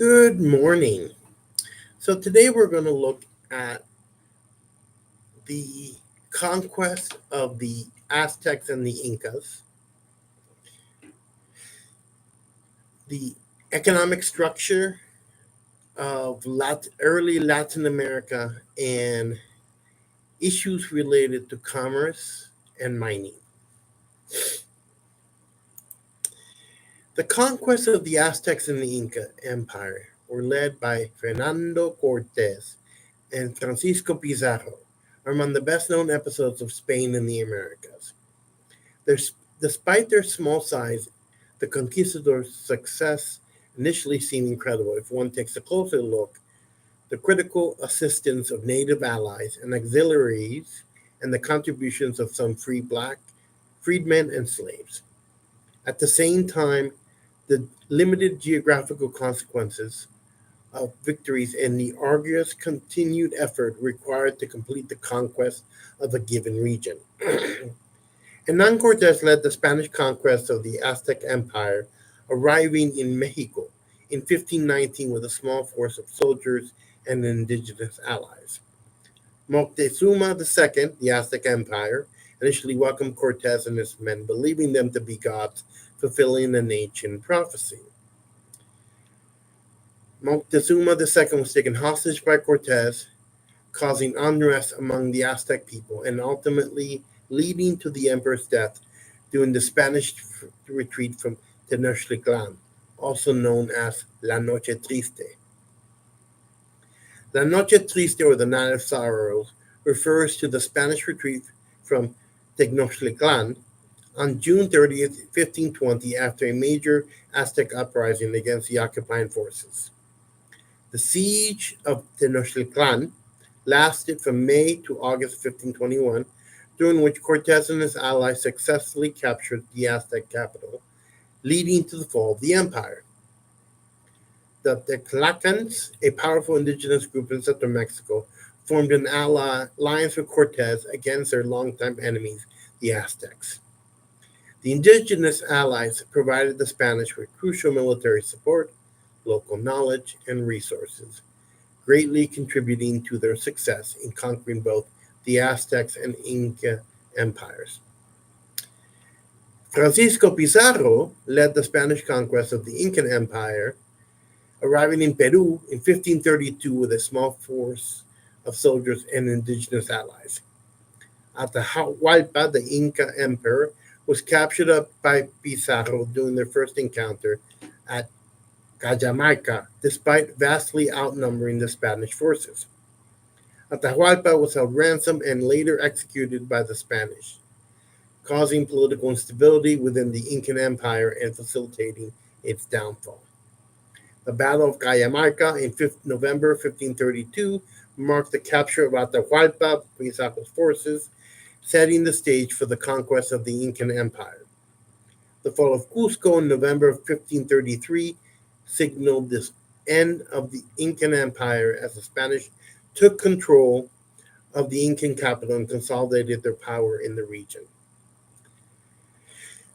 Good morning. So today we're going to look at the conquest of the Aztecs and the Incas, the economic structure of early Latin America, and issues related to commerce and mining. The conquest of the Aztecs and the Inca Empire were led by Fernando Cortes and Francisco Pizarro, are among the best known episodes of Spain in the Americas. Despite their small size, the conquistadors' success initially seemed incredible if one takes a closer look. The critical assistance of native allies and auxiliaries, and the contributions of some freedmen and slaves. At the same time, the limited geographical consequences of victories and the arduous continued effort required to complete the conquest of a given region. Hernán Cortés led the Spanish conquest of the Aztec Empire, arriving in Mexico in 1519 with a small force of soldiers and indigenous allies. Moctezuma II, the Aztec Empire, initially welcomed Cortés and his men, believing them to be gods fulfilling an ancient prophecy. Moctezuma II was taken hostage by Cortés, causing unrest among the Aztec people and ultimately leading to the emperor's death during the Spanish retreat from Tenochtitlan, also known as La Noche Triste. La Noche Triste, or the Night of Sorrows, refers to the Spanish retreat from Tenochtitlan on June 30th, 1520, after a major Aztec uprising against the occupying forces. The siege of Tenochtitlan lasted from May to August 1521, during which Cortés and his allies successfully captured the Aztec capital, leading to the fall of the empire. The Tlaxcalans, a powerful indigenous group in central Mexico, formed an alliance with Cortés against their longtime enemies, the Aztecs. The indigenous allies provided the Spanish with crucial military support, local knowledge, and resources, greatly contributing to their success in conquering both the Aztecs and Inca empires. Francisco Pizarro led the Spanish conquest of the Incan Empire, arriving in Peru in 1532 with a small force of soldiers and indigenous allies. Atahualpa, the Inca emperor, was captured by Pizarro during their first encounter at Cajamarca, despite vastly outnumbering the Spanish forces. Atahualpa was held ransom and later executed by the Spanish, causing political instability within the Incan Empire and facilitating its downfall. The Battle of Cajamarca in November 1532 marked the capture of Atahualpa by Pizarro's forces, setting the stage for the conquest of the Incan Empire. The fall of Cusco in November of 1533 signaled the end of the Incan Empire as the Spanish took control of the Incan capital and consolidated their power in the region.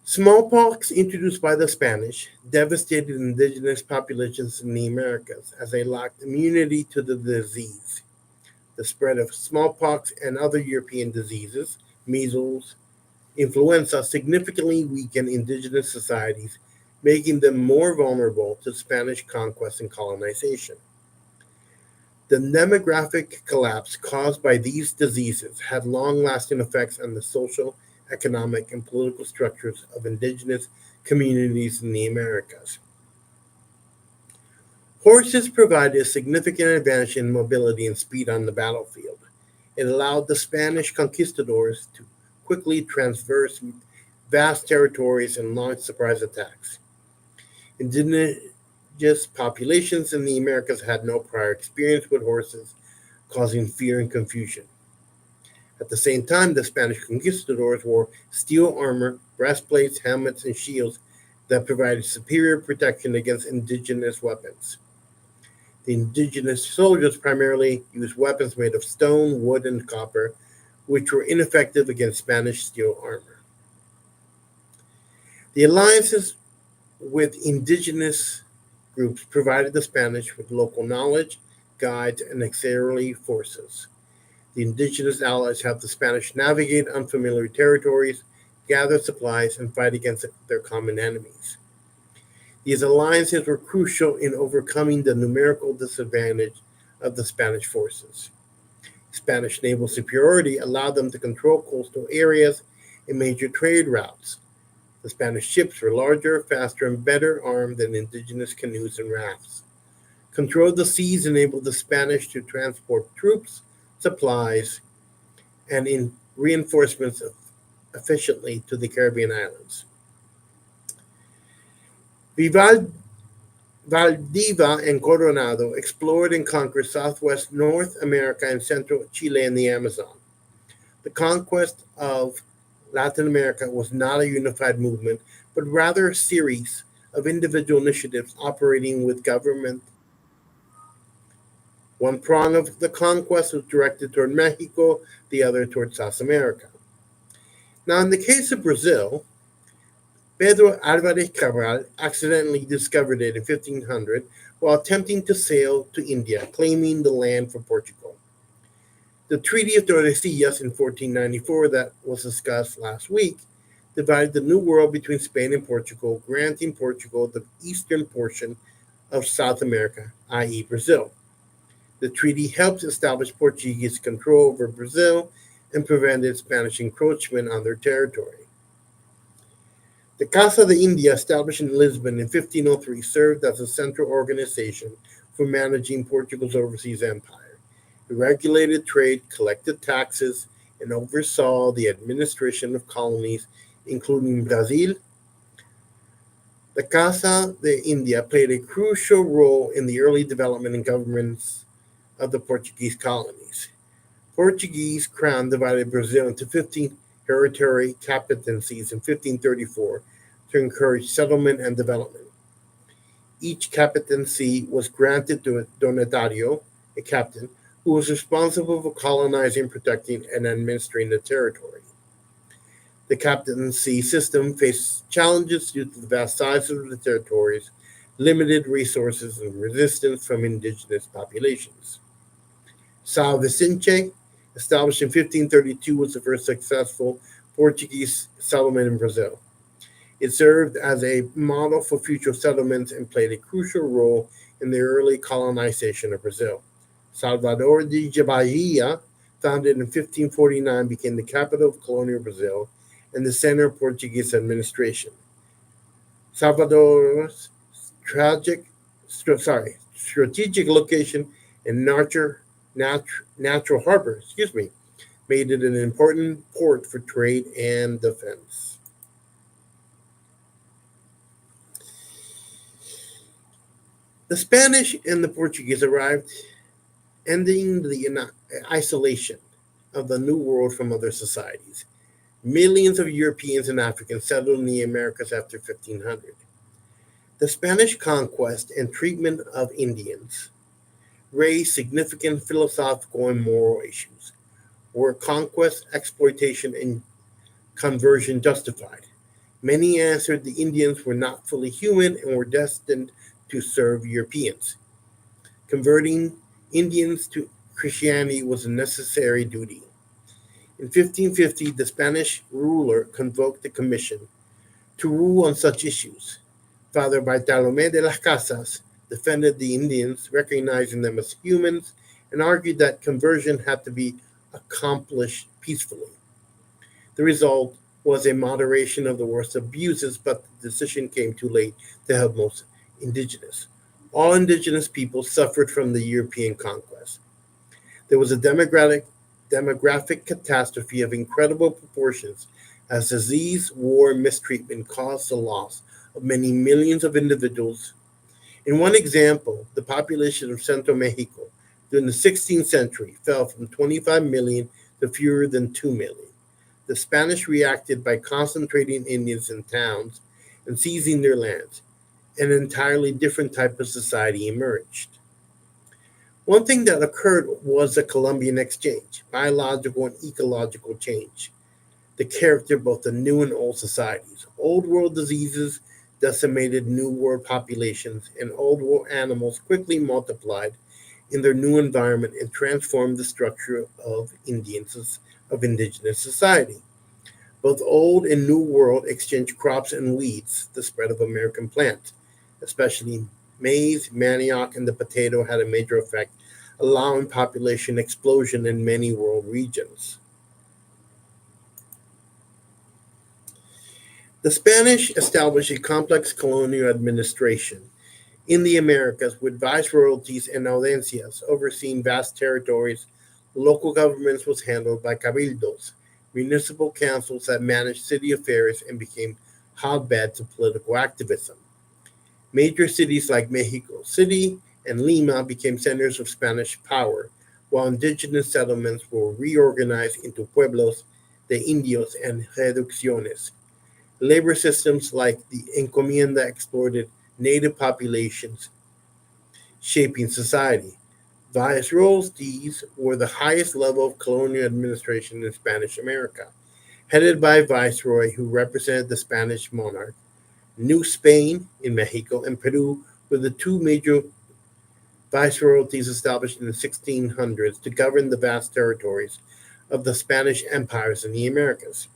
Smallpox, introduced by the Spanish, devastated indigenous populations in the Americas as they lacked immunity to the disease. The spread of smallpox and other European diseases, measles, influenza, significantly weakened indigenous societies, making them more vulnerable to Spanish conquest and colonization. The demographic collapse caused by these diseases had long-lasting effects on the social, economic, and political structures of indigenous communities in the Americas. Horses provided a significant advantage in mobility and speed on the battlefield. It allowed the Spanish conquistadors to quickly traverse vast territories and launch surprise attacks. Indigenous populations in the Americas had no prior experience with horses, causing fear and confusion. At the same time, the Spanish conquistadors wore steel armor, breastplates, helmets, and shields that provided superior protection against indigenous weapons. The indigenous soldiers primarily used weapons made of stone, wood, and copper, which were ineffective against Spanish steel armor. The alliances with indigenous groups provided the Spanish with local knowledge, guides, and auxiliary forces. The indigenous allies helped the Spanish navigate unfamiliar territories, gather supplies, and fight against their common enemies. These alliances were crucial in overcoming the numerical disadvantage of the Spanish forces. Spanish naval superiority allowed them to control coastal areas and major trade routes. The Spanish ships were larger, faster, and better armed than indigenous canoes and rafts. Control of the seas enabled the Spanish to transport troops, supplies, and reinforcements efficiently to the Caribbean islands. Vival Valdivia and Coronado explored and conquered southwest North America and central Chile and the Amazon. The conquest of Latin America was not a unified movement, but rather a series of individual initiatives operating with government. One prong of the conquest was directed toward Mexico, the other toward South America. Now, in the case of Brazil, Pedro Alvarez Cabral accidentally discovered it in 1500 while attempting to sail to India, claiming the land for Portugal. The Treaty of Tordesillas in 1494, that was discussed last week, divided the New World between Spain and Portugal, granting Portugal the eastern portion of South America, i.e., Brazil. The treaty helped establish Portuguese control over Brazil and prevented Spanish encroachment on their territory. The Casa de India, established in Lisbon in 1503, served as a central organization for managing Portugal's overseas empire. It regulated trade, collected taxes, and oversaw the administration of colonies, including Brazil. The Casa de India played a crucial role in the early development and governance of the Portuguese colonies. Portuguese crown divided Brazil into 15 hereditary captaincies in 1534 to encourage settlement and development. Each captaincy was granted to a donatário, a captain, who was responsible for colonizing, protecting, and administering the territory. The captaincy system faced challenges due to the vast size of the territories, limited resources, and resistance from indigenous populations. São Vicente, established in 1532, was the first successful Portuguese settlement in Brazil. It served as a model for future settlements and played a crucial role in the early colonization of Brazil. Salvador de Bahia, founded in 1549, became the capital of colonial Brazil and the center of Portuguese administration. Salvador's strategic location and natural harbor, made it an important port for trade and defense. The Spanish and the Portuguese arrived, ending the isolation of the New World from other societies. Millions of Europeans and Africans settled in the Americas after 1500. The Spanish conquest and treatment of Indians raised significant philosophical and moral issues. Were conquest, exploitation, and conversion justified? Many answered the Indians were not fully human and were destined to serve Europeans. Converting Indians to Christianity was a necessary duty. In 1550, the Spanish ruler convoked a commission to rule on such issues. Father Bartolomé de las Casas defended the Indians, recognizing them as humans, and argued that conversion had to be accomplished peacefully. The result was a moderation of the worst abuses, but the decision came too late to help most indigenous. All indigenous people suffered from the European conquest. There was a demographic catastrophe of incredible proportions as disease, war, and mistreatment caused the loss of many millions of individuals. In one example, the population of Central Mexico during the 16th century fell from 25 million to fewer than 2 million. The Spanish reacted by concentrating Indians in towns and seizing their lands. An entirely different type of society emerged. One thing that occurred was the Columbian exchange, biological and ecological change, the character of both the new and old societies. Old world diseases decimated New World populations, and Old World animals quickly multiplied in their new environment and transformed the structure of indigenous society. Both Old and New World exchanged crops and weeds. The spread of American plants, especially maize, manioc, and the potato, had a major effect, allowing population explosion in many world regions. The Spanish established a complex colonial administration in the Americas with viceroyalties and audiencias overseeing vast territories. Local governments was handled by cabildos, municipal councils that managed city affairs and became hotbeds of political activism. Major cities like Mexico City and Lima became centers of Spanish power, while indigenous settlements were reorganized into pueblos, the indios, and reducciones. Labor systems like the encomienda exploited native populations, shaping society. Viceroyalties were the highest level of colonial administration in Spanish America, headed by a viceroy who represented the Spanish monarch. New Spain in Mexico and Peru were the two major viceroyalties established in the 1600s to govern the vast territories of the Spanish empires in the Americas.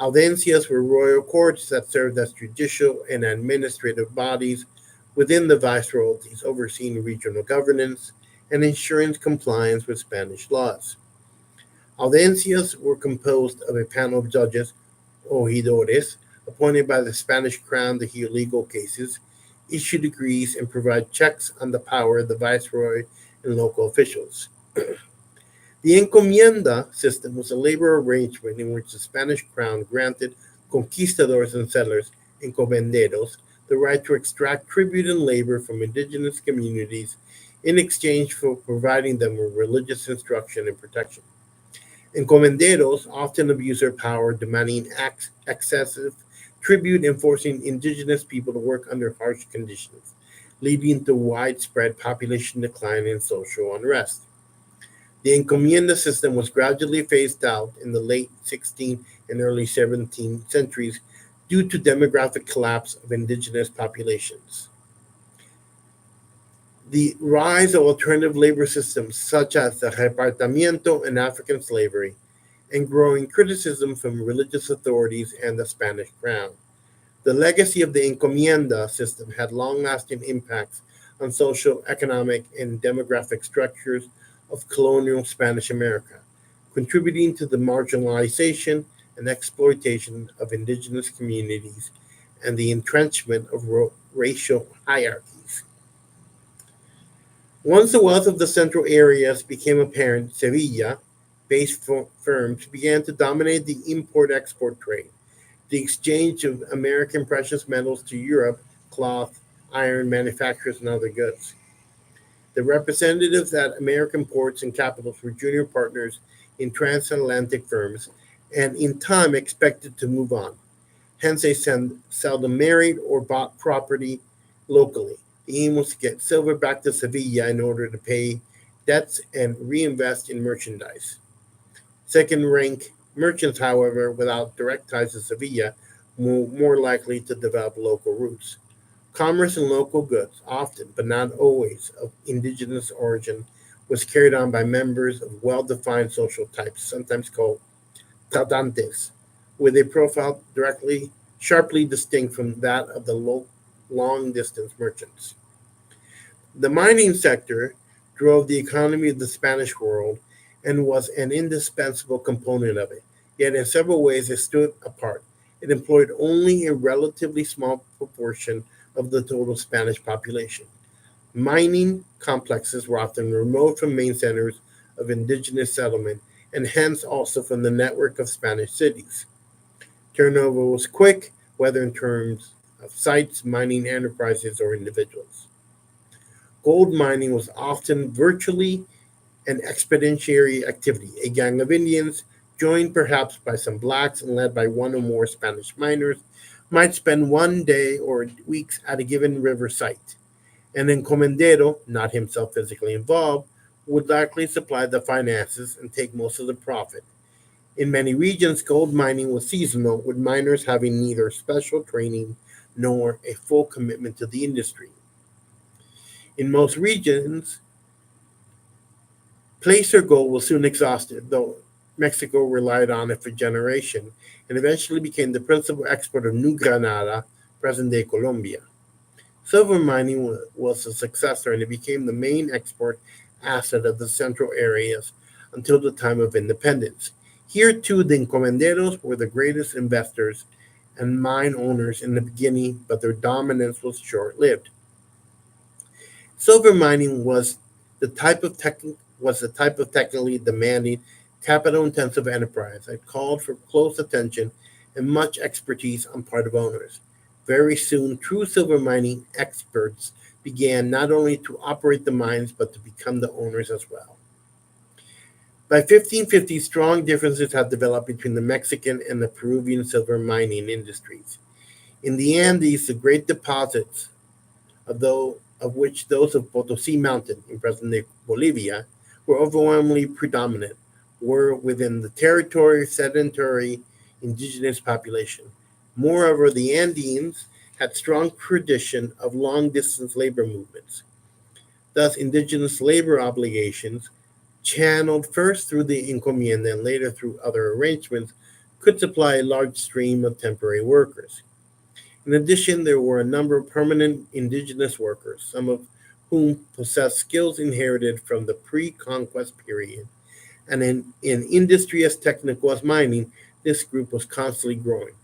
Audiencias were royal courts that served as judicial and administrative bodies within the viceroyalties, overseeing regional governance and ensuring compliance with Spanish laws. Audiencias were composed of a panel of judges, oidores, appointed by the Spanish crown to hear legal cases, issue decrees, and provide checks on the power of the viceroy and local officials. The encomienda system was a labor arrangement in which the Spanish crown granted conquistadors and settlers, encomenderos, the right to extract tribute and labor from indigenous communities in exchange for providing them with religious instruction and protection. Encomenderos often abused their power, demanding excessive tribute and forcing indigenous people to work under harsh conditions, leading to widespread population decline and social unrest. The encomienda system was gradually phased out in the late 16th and early 17th centuries due to demographic collapse of indigenous populations. The rise of alternative labor systems such as the repartimiento and African slavery, and growing criticism from religious authorities and the Spanish crown. The legacy of the encomienda system had long lasting impacts on social, economic, and demographic structures of colonial Spanish America, contributing to the marginalization and exploitation of indigenous communities and the entrenchment of racial hierarchies. Once the wealth of the central areas became apparent, Sevilla based firms began to dominate the import export trade, the exchange of American precious metals to Europe, cloth, iron manufacturers, and other goods. The representatives at American ports and capitals were junior partners in transatlantic firms and in time expected to move on. Hence, they seldom married or bought property locally. The aim was to get silver back to Sevilla in order to pay debts and reinvest in merchandise. Second rank merchants, however, without direct ties to Sevilla, were more likely to develop local roots. Commerce in local goods, often but not always of indigenous origin, was carried on by members of well defined social types, sometimes called tradantes, with a profile sharply distinct from that of the long distance merchants. The mining sector drove the economy of the Spanish world and was an indispensable component of it. Yet, in several ways, it stood apart. It employed only a relatively small proportion of the total Spanish population. Mining complexes were often remote from main centers of indigenous settlement and hence also from the network of Spanish cities. Turnover was quick, whether in terms of sites, mining enterprises, or individuals. Gold mining was often virtually an expeditionary activity. A gang of Indians, joined perhaps by some blacks and led by one or more Spanish miners, might spend one day or weeks at a given river site. An encomendero, not himself physically involved, would likely supply the finances and take most of the profit. In many regions, gold mining was seasonal, with miners having neither special training nor a full commitment to the industry. In most regions, placer gold was soon exhausted, though Mexico relied on it for generations and eventually became the principal exporter of New Granada, present day Colombia. Silver mining was a successor and it became the main export asset of the central areas until the time of independence. Here, too, the encomenderos were the greatest investors and mine owners in the beginning, but their dominance was short lived. Silver mining was the type of technically demanding, capital-intensive enterprise that called for close attention and much expertise on part of owners. Very soon, true silver mining experts began not only to operate the mines but to become the owners as well. By 1550, strong differences had developed between the Mexican and the Peruvian silver mining industries. In the Andes, the great deposits, of which those of Potosi Mountain in present-day Bolivia were overwhelmingly predominant, were within the territory of sedentary indigenous population. Moreover, the Andes had strong tradition of long-distance labor movements. Thus, indigenous labor obligations, channeled first through the encomienda and later through other arrangements, could supply a large stream of temporary workers. In addition, there were a number of permanent indigenous workers, some of whom possessed skills inherited from the pre-conquest period. And in industry as technical as mining, this group was constantly growing.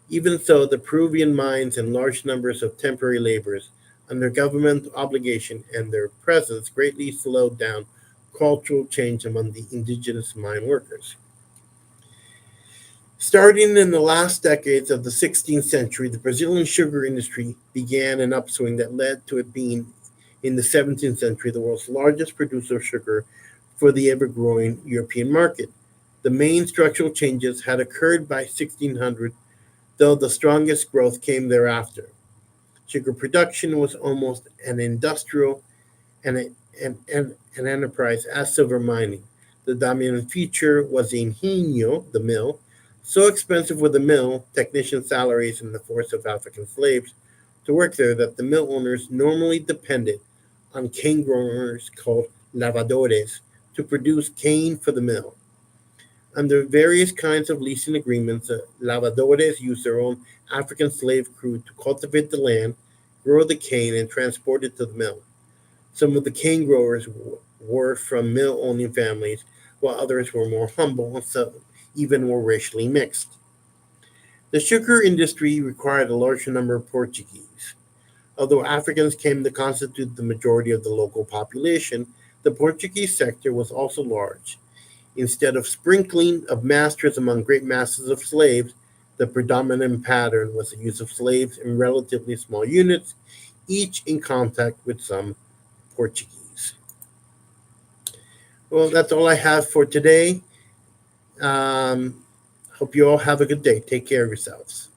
Even so, the Peruvian mines and large numbers of temporary laborers, under government obligation and their presence, greatly slowed down cultural change among the indigenous mine workers. Starting in the last decades of the 16th century, the Brazilian sugar industry began an upswing that led to it being, in the 17th century, the world's largest producer of sugar for the ever-growing European market. The main structural changes had occurred by 1600, though the strongest growth came thereafter. Sugar production was almost an industrial and an enterprise as silver mining. The dominant feature was the ingenio, the mill. So expensive were the mill, technician salaries, and the force of African slaves to work there that the mill owners normally depended on cane growers called lavadores to produce cane for the mill. Under various kinds of leasing agreements, the lavadores used their own African slave crew to cultivate the land, grow the cane, and transport it to the mill. Some of the cane growers were from mill-owning families, while others were more humble and some even were racially mixed. The sugar industry required a large number of Portuguese. Although Africans came to constitute the majority of the local population, the Portuguese sector was also large. Instead of sprinkling of masters among great masses of slaves, the predominant pattern was the use of slaves in relatively small units, each in contact with some Portuguese. Well, that's all I have for today. Hope you all have a good day. Take care of yourselves.